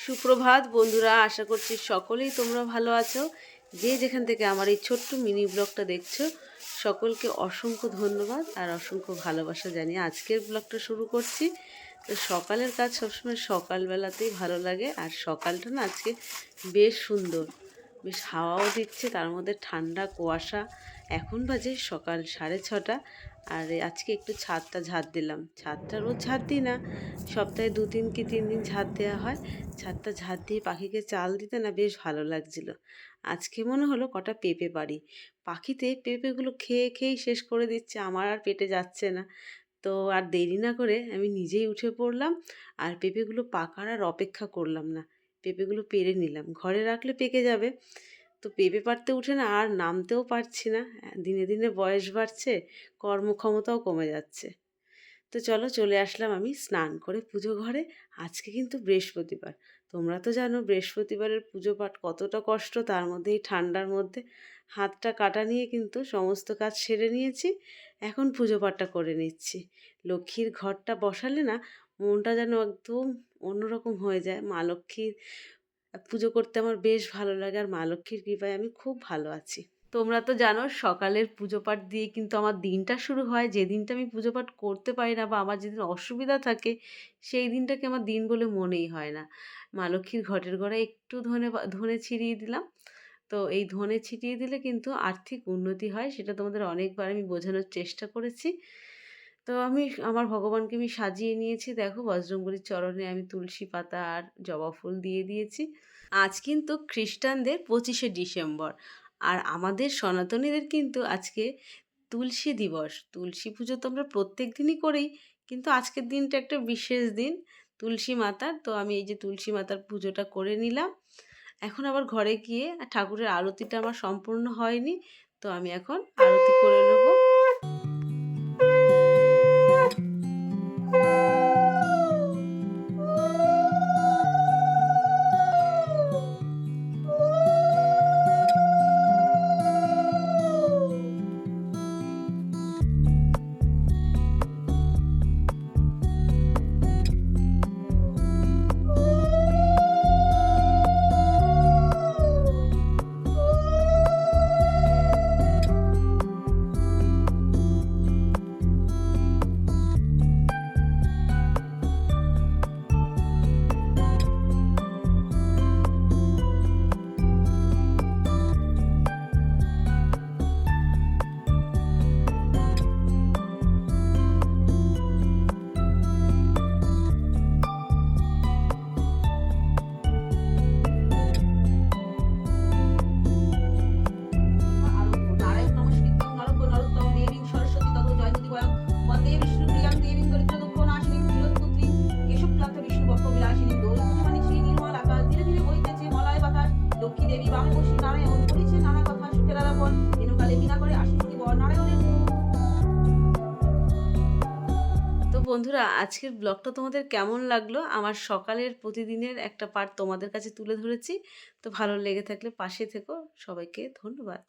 সুপ্রভাত বন্ধুরা, আশা করছি সকলেই তোমরা ভালো আছো। যে যেখান থেকে আমার এই ছোট্ট মিনি ব্লগটা দেখছো, সকলকে অসংখ্য ধন্যবাদ আর অসংখ্য ভালোবাসা জানিয়ে আজকের ব্লগটা শুরু করছি। তো সকালের কাজ সবসময় সকালবেলাতেই ভালো লাগে, আর সকালটা না আজকে বেশ সুন্দর, বেশ হাওয়াও দিচ্ছে, তার মধ্যে ঠান্ডা কুয়াশা। এখন বাজে সকাল 6:30, আর আজকে একটু ছাদটা ঝাড় দিলাম। ছাদটা রোজ ঝাড় দিই না, সপ্তাহে 2-3 কি 3 দিন ঝাড় দেওয়া হয়। ছাদটা ঝাড় দিয়ে পাখিকে চাল দিতে না বেশ ভালো লাগছিল। আজকে মনে হলো কটা পেঁপে পারি। পাখিতে পেঁপেগুলো খেয়ে খেয়েই শেষ করে দিচ্ছে, আমার আর পেটে যাচ্ছে না। তো আর দেরি না করে আমি নিজেই উঠে পড়লাম, আর পেঁপেগুলো পাকার আর অপেক্ষা করলাম না, পেঁপেগুলো পেড়ে নিলাম। ঘরে রাখলে পেকে যাবে। তো পেঁপে পাড়তে উঠে না আর নামতেও পারছি না। দিনে দিনে বয়স বাড়ছে, কর্মক্ষমতাও কমে যাচ্ছে। তো চলো, চলে আসলাম আমি স্নান করে পুজো ঘরে। আজকে কিন্তু বৃহস্পতিবার। তোমরা তো জানো বৃহস্পতিবারের পুজো পাঠ কতটা কষ্ট, তার মধ্যে এই ঠান্ডার মধ্যে হাতটা কাটা নিয়ে কিন্তু সমস্ত কাজ সেরে নিয়েছি। এখন পুজো পাঠটা করে নিচ্ছি। লক্ষ্মীর ঘরটা বসালে না মনটা যেন একদম অন্যরকম হয়ে যায়। মা লক্ষ্মীর পুজো করতে আমার বেশ ভালো লাগে, আর মা লক্ষ্মীর কৃপায় আমি খুব ভালো আছি। তোমরা তো জানো সকালের পুজো পাঠ দিয়ে কিন্তু আমার দিনটা শুরু হয়। যে দিনটা আমি পুজো পাঠ করতে পারি না বা আমার যেদিন অসুবিধা থাকে, সেই দিনটাকে আমার দিন বলে মনেই হয় না। মা লক্ষ্মীর ঘটের গোড়ায় একটু ধনে ছিটিয়ে দিলাম। তো এই ধনে ছিটিয়ে দিলে কিন্তু আর্থিক উন্নতি হয়, সেটা তোমাদের অনেকবার আমি বোঝানোর চেষ্টা করেছি। তো আমি আমার ভগবানকে আমি সাজিয়ে নিয়েছি। দেখো, বজরংবলীর চরণে আমি তুলসী পাতা আর জবা ফুল দিয়ে দিয়েছি। আজ কিন্তু খ্রিস্টানদের 25শে ডিসেম্বর, আর আমাদের সনাতনীদের কিন্তু আজকে তুলসী দিবস। তুলসী পুজো তো আমরা প্রত্যেক দিনই করি, কিন্তু আজকের দিনটা একটা বিশেষ দিন তুলসী মাতার। তো আমি এই যে তুলসী মাতার পুজোটা করে নিলাম। এখন আবার ঘরে গিয়ে ঠাকুরের আরতিটা আমার সম্পূর্ণ হয়নি, তো আমি এখন আরতি করে নেব। তো বন্ধুরা, আজকের ব্লগটা তোমাদের কেমন লাগলো? আমার সকালের প্রতিদিনের একটা পার্ট তোমাদের কাছে তুলে ধরেছি। তো ভালো লেগে থাকলে পাশে থেকো। সবাইকে ধন্যবাদ।